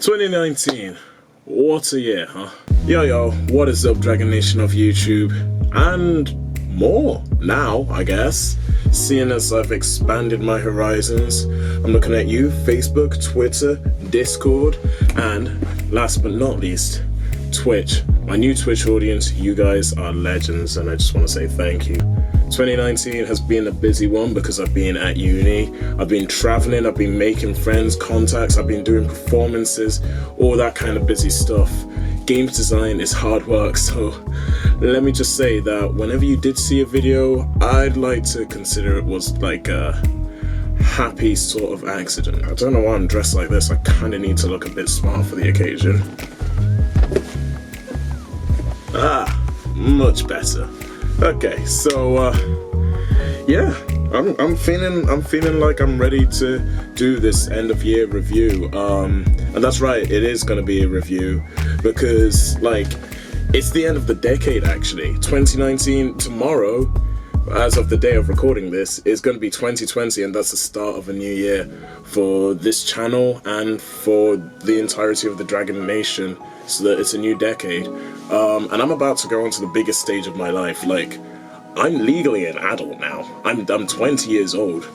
2019, what a year, huh? Yo, what is up, Dragon Nation of YouTube, and more now, I guess. Seeing as I've expanded my horizons, I'm looking at you, Facebook, Twitter, Discord, and last but not least, Twitch. My new Twitch audience, you guys are legends, and I just want to say thank you. 2019 has been a busy one because I've been at uni, I've been traveling, I've been making friends, contacts, I've been doing performances, all that kind of busy stuff. Games design is hard work, so let me just say that whenever you did see a video, I'd like to consider it was like a happy sort of accident. I don't know why I'm dressed like this, I kind of need to look a bit smart for the occasion. Much better. Okay, so yeah, I'm feeling like I'm ready to do this end of year review. And that's right, it is gonna be a review because like it's the end of the decade actually. 2019 tomorrow, as of the day of recording this, is going to be 2020, and that's the start of a new year for this channel and for the entirety of the Dragon Nation, so that it's a new decade. And I'm about to go onto the biggest stage of my life. Like, I'm legally an adult now. I'm 20 years old.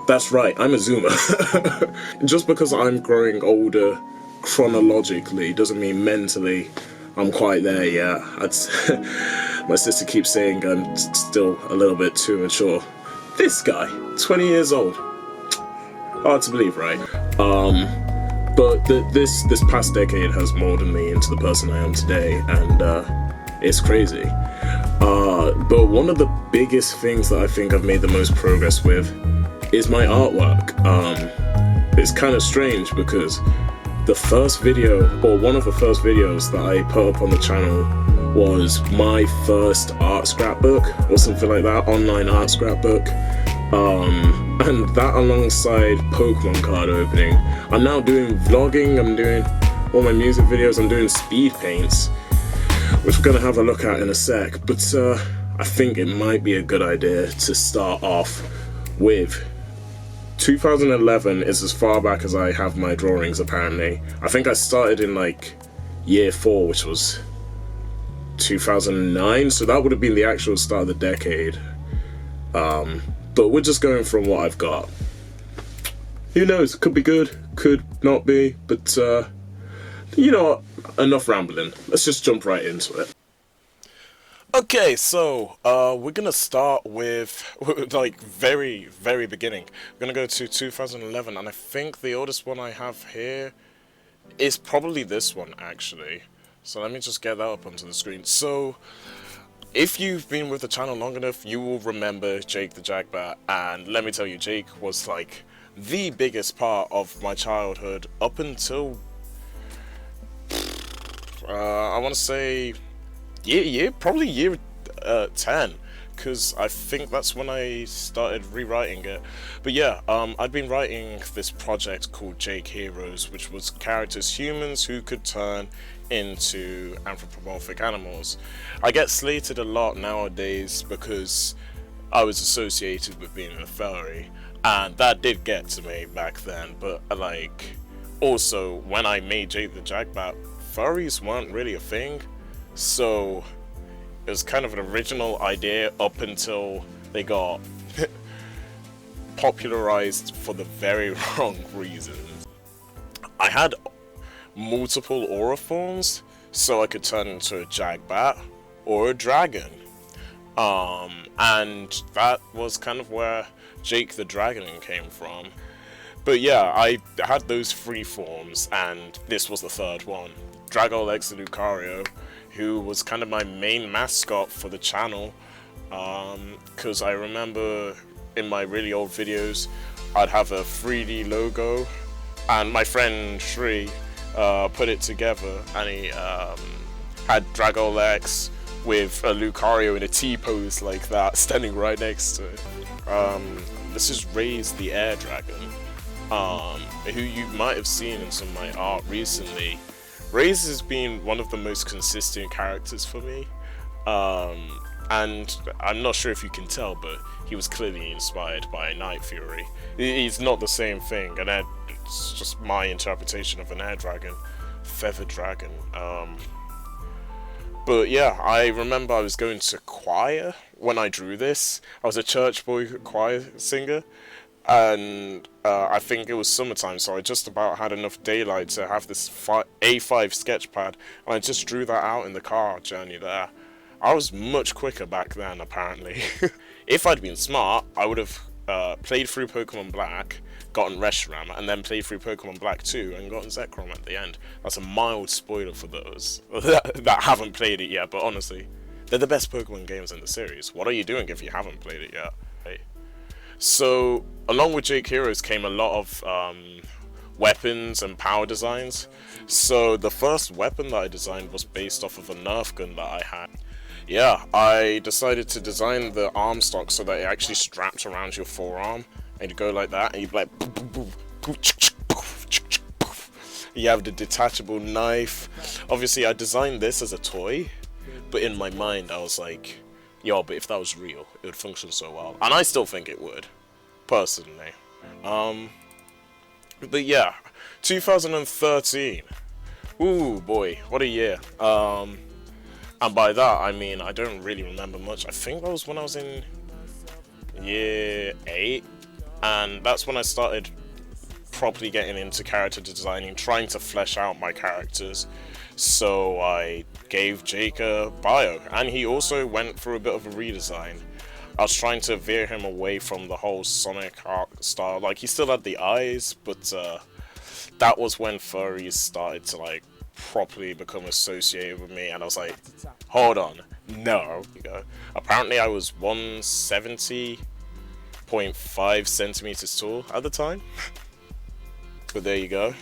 That's right, I'm a Zoomer. Just because I'm growing older chronologically doesn't mean mentally I'm quite there yet. My sister keeps saying I'm still a little bit too mature. This guy, 20 years old. Hard to believe, right? But this past decade has molded me into the person I am today, and it's crazy. But one of the biggest things that I think I've made the most progress with is my artwork. It's kind of strange because the first video, or one of the first videos that I put up on the channel was my first art scrapbook, or something like that, online art scrapbook. And that alongside Pokemon card opening. I'm now doing vlogging, I'm doing all my music videos, I'm doing speed paints, which we're gonna have a look at in a sec, but I think it might be a good idea to start off with 2011 is as far back as I have my drawings apparently. I think I started in like year 4, which was 2009, so that would have been the actual start of the decade. But we're just going from what I've got. Who knows, could be good, could not be, but you know what, enough rambling. Let's just jump right into it. Okay, so we're gonna start with like very beginning. We're gonna go to 2011, and I think the oldest one I have here is probably this one actually. So let me just get that up onto the screen. So if you've been with the channel long enough, you will remember Jake the Jackbat, and let me tell you, Jake was like the biggest part of my childhood up until I want to say probably year 10, because I think that's when I started rewriting it. But yeah, I'd been writing this project called Jake Heroes, which was characters, humans who could turn into anthropomorphic animals. I get slated a lot nowadays because I was associated with being a furry, and that did get to me back then, but like also when I made Jake the Jackbat, furries weren't really a thing, so it was kind of an original idea up until they got popularized for the very wrong reasons. I had multiple aura forms, so I could turn into a Jagbat or a dragon. And that was kind of where Jake the Dragon came from. But yeah, I had those 3 forms, and this was the 3rd one. DragoelX's Lucario, who was kind of my main mascot for the channel, because I remember in my really old videos, I'd have a 3D logo, and my friend Shri put it together, and he had DragoelX with a Lucario in a T-pose like that, standing right next to it. This is Raise the Air Dragon, who you might have seen in some of my art recently. Raze has been one of the most consistent characters for me, and I'm not sure if you can tell, but he was clearly inspired by Night Fury. He's not the same thing, and it's just my interpretation of an air dragon, feathered dragon. But yeah, I remember I was going to choir when I drew this. I was a church boy choir singer, and I think it was summertime, so I just about had enough daylight to have this A5 sketch pad, and I just drew that out in the car journey there. I was much quicker back then, apparently. If I'd been smart, I would have played through Pokemon Black, gotten Reshiram, and then played through Pokemon Black 2 and gotten Zekrom at the end. That's a mild spoiler for those that haven't played it yet, but honestly, they're the best Pokemon games in the series. What are you doing if you haven't played it yet? Hey. So, along with Jake Heroes came a lot of weapons and power designs. So, the first weapon that I designed was based off of a Nerf gun that I had. Yeah, I decided to design the arm stock so that it actually strapped around your forearm, and you go like that, and you'd be like, you have the detachable knife. Obviously, I designed this as a toy, but in my mind, I was like, yo, but if that was real, it would function so well, and I still think it would, personally. But yeah, 2013. Ooh boy, what a year. And by that, I mean, I don't really remember much. I think that was when I was in year 8. And that's when I started properly getting into character designing, trying to flesh out my characters. So I gave Jake a bio. And he also went through a bit of a redesign. I was trying to veer him away from the whole Sonic art style. Like, he still had the eyes, but that was when furries started to, like, properly become associated with me, and I was like, hold on, no. Apparently I was 170.5 centimeters tall at the time. But there you go.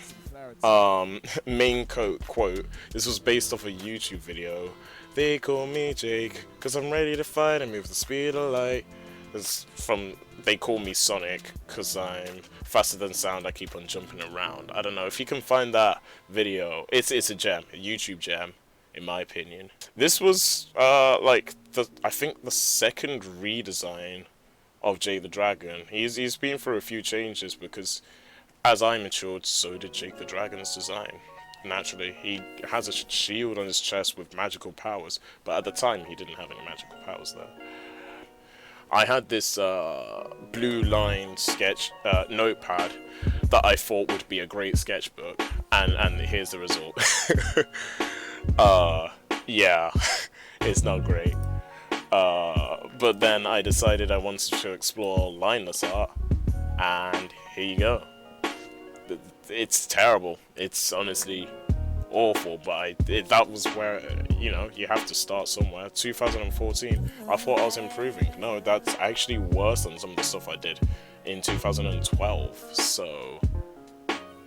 Main quote, this was based off a YouTube video. They call me Jake, cause I'm ready to fight and move the speed of light. It's from, they call me Sonic, cause I'm faster than sound, I keep on jumping around. I don't know, if you can find that video, it's a gem, a YouTube gem, in my opinion. This was, like, I think the second redesign of Jake the Dragon. He's been through a few changes, because as I matured, so did Jake the Dragon's design. Naturally, he has a shield on his chest with magical powers, but at the time, he didn't have any magical powers there. I had this blue line sketch notepad that I thought would be a great sketchbook, and here's the result. Yeah, it's not great. But then I decided I wanted to explore lineless art, and here you go. It's terrible. It's honestly awful, but that was where, you know, you have to start somewhere. 2014, I thought I was improving. No, that's actually worse than some of the stuff I did in 2012. So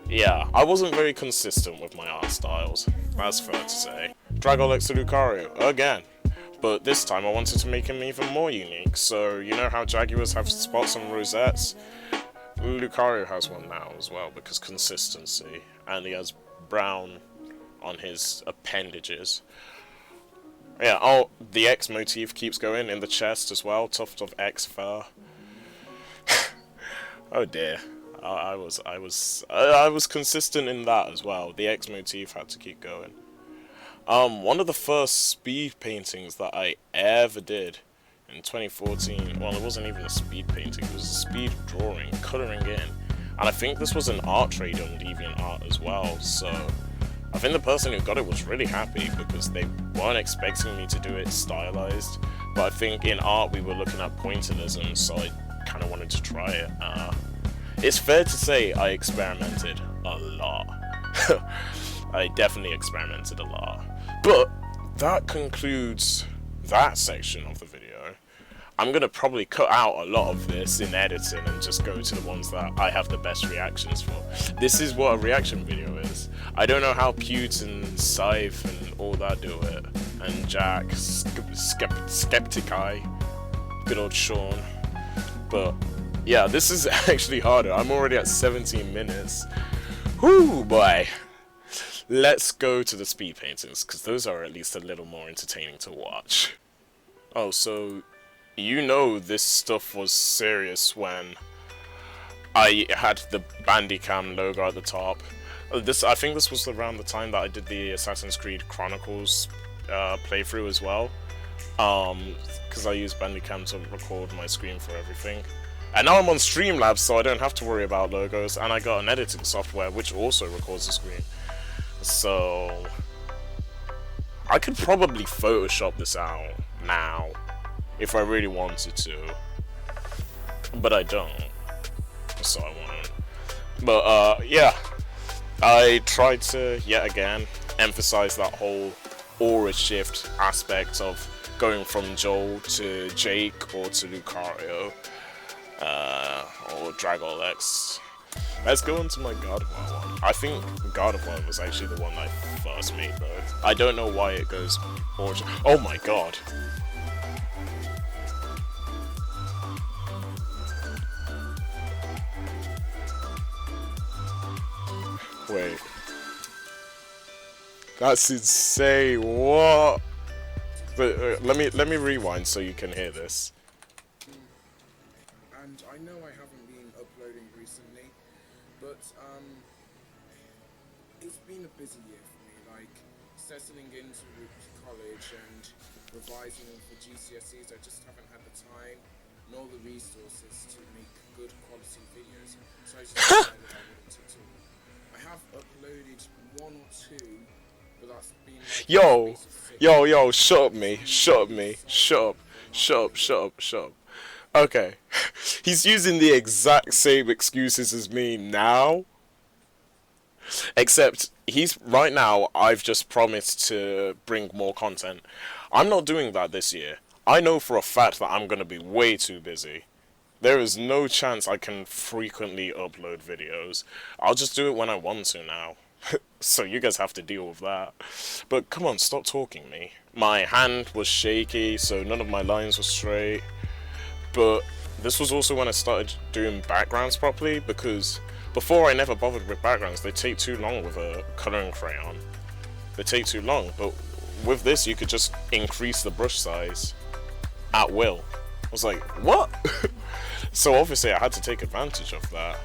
yeah, I wasn't very consistent with my art styles, that's fair to say. DragoelX's Lucario again, but this time I wanted to make him even more unique. So you know how Jaguars have spots on rosettes? Lucario has one now as well, because consistency, and he has brown on his appendages. Yeah, oh, the X motif keeps going in the chest as well, tuft of X fur. Oh dear, I was consistent in that as well. The X motif had to keep going. One of the first speed paintings that I ever did in 2014, well, it wasn't even a speed painting, it was a speed drawing, colouring in, and I think this was an art trade on DeviantArt as well, so I think the person who got it was really happy because they weren't expecting me to do it stylized, but I think in art we were looking at pointillism, so I kind of wanted to try it. It's fair to say I experimented a lot. I definitely experimented a lot. But that concludes that section of the video. I'm going to probably cut out a lot of this in editing and just go to the ones that I have the best reactions for. This is what a reaction video is. I don't know how Pewt and Scythe and all that do it. And Jack, Skeptic-Eye, good old Sean. But yeah, this is actually harder. I'm already at 17 minutes. Whoo, boy. Let's go to the speed paintings, because those are at least a little more entertaining to watch. Oh, so you know this stuff was serious when I had the Bandicam logo at the top. I think this was around the time that I did the Assassin's Creed Chronicles playthrough as well. Because I use Bandicam to record my screen for everything. And now I'm on Streamlabs, so I don't have to worry about logos, and I got an editing software which also records the screen. So I could probably Photoshop this out now if I really wanted to, but I don't, so I won't. But yeah, I tried to yet again emphasize that whole aura shift aspect of going from Joel to Jake or to Lucario or DragoelX. Let's go into my God of War one. I think God of War was actually the one I first made though. I don't know why it goes orange. Oh my god. Wait. That's insane. What? But let me rewind so you can hear this. And I know I haven't been uploading recently, but it's been a busy year for me, like settling into college and revising for GCSEs. I just haven't had the time nor the resources to make good quality videos, so I just decided I wanted to. I have uploaded one or two, but that's been like Yo, shut up me. Shut up. Okay. He's using the exact same excuses as me now. Except right now I've just promised to bring more content. I'm not doing that this year. I know for a fact that I'm gonna be way too busy. There is no chance I can frequently upload videos. I'll just do it when I want to now. So you guys have to deal with that. But come on, stop talking me. My hand was shaky, so none of my lines were straight. But this was also when I started doing backgrounds properly, because before I never bothered with backgrounds. They take too long with a coloring crayon. They take too long, but with this you could just increase the brush size at will. I was like, what? So obviously I had to take advantage of that.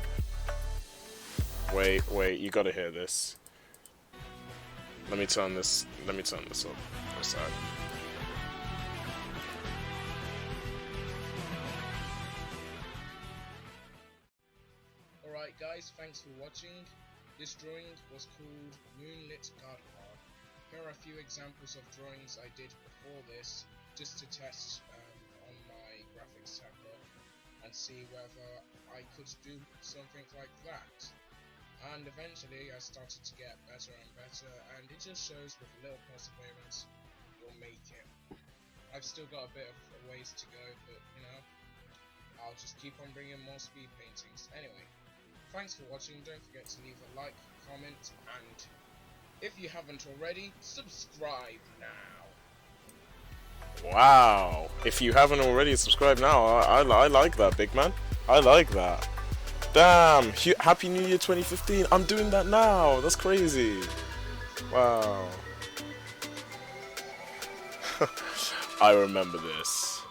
Wait, you gotta hear this. Let me turn this up for a sec. Alright guys, thanks for watching. This drawing was called Moonlit Gardevoir. Here are a few examples of drawings I did before this, just to test on my graphics tablet and see whether I could do something like that. And eventually I started to get better and better, and it just shows with a little perseverance you'll make it. I've still got a bit of a ways to go, but you know, I'll just keep on bringing more speed paintings. Anyway, thanks for watching. Don't forget to leave a like, comment, and if you haven't already, subscribe now. Wow, if you haven't already subscribed now, I like that, big man. I like that. Damn, Happy New Year 2015. I'm doing that now. That's crazy. Wow. I remember this.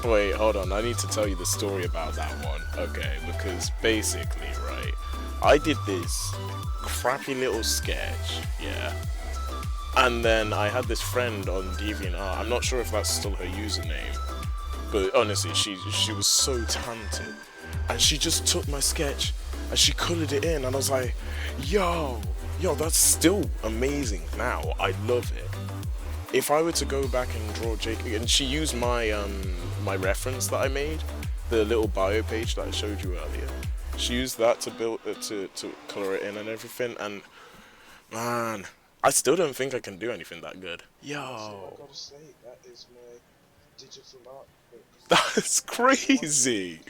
Wait, hold on. I need to tell you the story about that one. Okay, because basically, right, I did this crappy little sketch, yeah. And then I had this friend on DeviantArt. I'm not sure if that's still her username. But honestly, she was so talented, and she just took my sketch and she colored it in, and I was like, yo, that's still amazing now. I love it. If I were to go back and draw Jake, and she used my my reference that I made, the little bio page that I showed you earlier, she used that to build to color it in and everything, and man, I still don't think I can do anything that good. Yo, I gotta say, that is my digital art. That's crazy.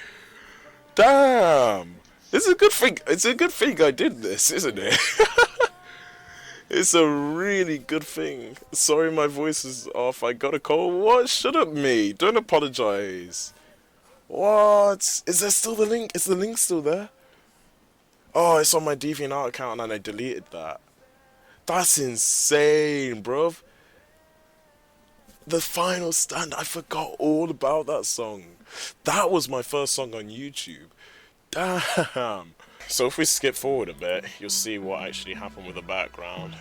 Damn. It's a good thing. It's a good thing I did this, isn't it? It's a really good thing. Sorry my voice is off. I got a cold. What? Shut up me. Don't apologize. What? Is there still the link? Is the link still there? Oh, it's on my DeviantArt account and I deleted that. That's insane, bruv. The Final Stand, I forgot all about that song. That was my first song on YouTube. Damn. So if we skip forward a bit, you'll see what actually happened with the background.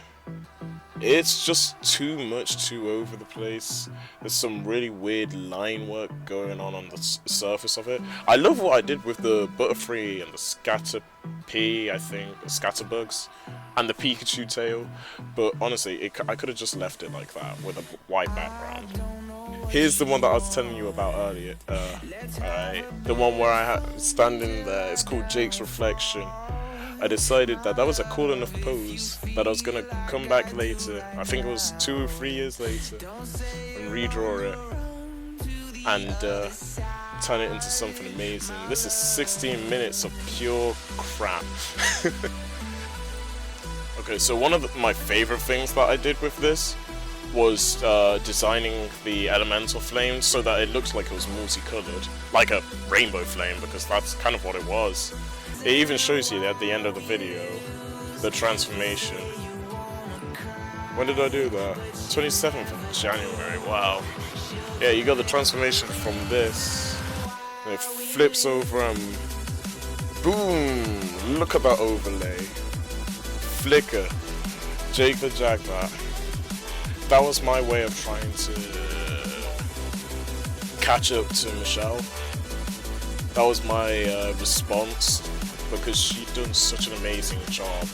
It's just too much, too over the place. There's some really weird line work going on the surface of it. I love what I did with the Butterfree and the Scatterpie, I think, the Scatterbugs, and the Pikachu tail. But honestly, I could have just left it like that with a white background. Here's the one that I was telling you about earlier. Alright, the one where I had standing there. It's called Jake's Reflection. I decided that that was a cool enough pose that I was gonna come back later. I think it was 2 or 3 years later, and redraw it and turn it into something amazing. This is 16 minutes of pure crap. Okay, so one of my favorite things that I did with this was designing the elemental flames so that it looked like it was multicolored, like a rainbow flame, because that's kind of what it was. It even shows you at the end of the video the transformation. When did I do that? 27th of January, wow. Yeah, you got the transformation from this. And it flips over and boom! Look at that overlay. Flicker. Jake the Jackpot. That was my way of trying to catch up to Michelle. That was my response, because she'd done such an amazing job.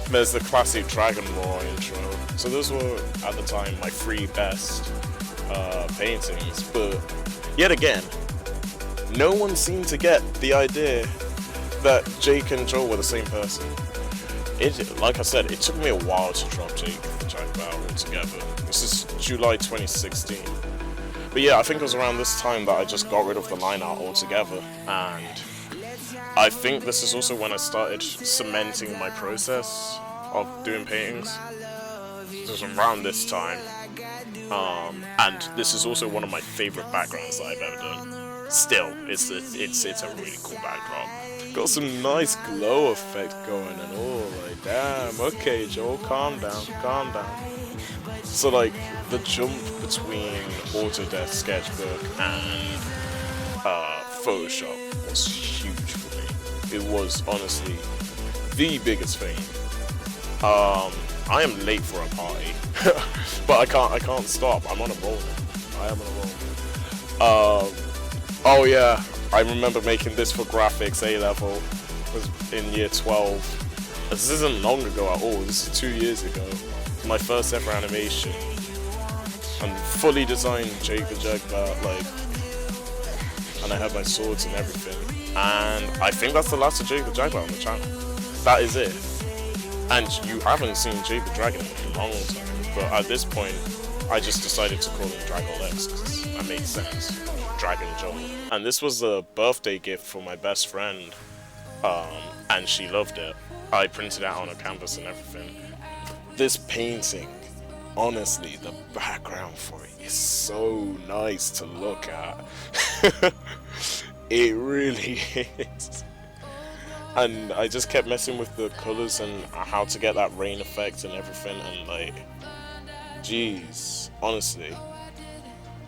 There's the classic Dragon Roar intro. So those were, at the time, my 3 best paintings. But yet again, no one seemed to get the idea that Jake and Joel were the same person. Like I said, it took me a while to drop Jake the Jackpot altogether. This is July 2016. But yeah, I think it was around this time that I just got rid of the line art altogether, and I think this is also when I started cementing my process of doing paintings. It was around this time, and this is also one of my favorite backgrounds that I've ever done. Still, it's a really cool backdrop. Got some nice glow effect going and all, like, damn, okay Joel, calm down, calm down. So like, the jump between Autodesk Sketchbook and Photoshop was huge for me. It was honestly the biggest thing. I am late for a party, but I can't stop. I'm on a roll now. I am on a roll. Oh yeah, I remember making this for graphics A-level. It was in year 12. This isn't long ago at all. This is 2 years ago. My first ever animation. And fully designed Jake the Jackpot, like, and I had my swords and everything. And I think that's the last of Jake the Jackpot on the channel. That is it. And you haven't seen Jake the Dragon in a long time. But at this point, I just decided to call him DragoelX's because that made sense. Dragon Joel. And this was a birthday gift for my best friend. And she loved it. I printed it out on a canvas and everything. This painting, honestly, the background for it is so nice to look at. It really is. And I just kept messing with the colors and how to get that rain effect and everything, and like, jeez, honestly,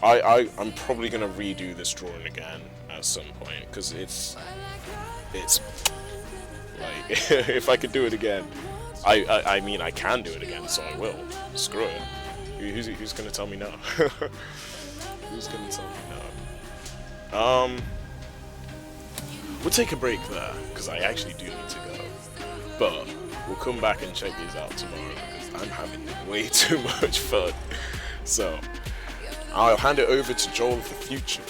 I'm probably gonna redo this drawing again at some point, because it's like, if I could do it again, I mean I can do it again, so I will. Screw it. Who's gonna tell me no? Who's gonna tell me no? We'll take a break there, because I actually do need to go. But we'll come back and check these out tomorrow, because I'm having way too much fun. So I'll hand it over to Joel of the future.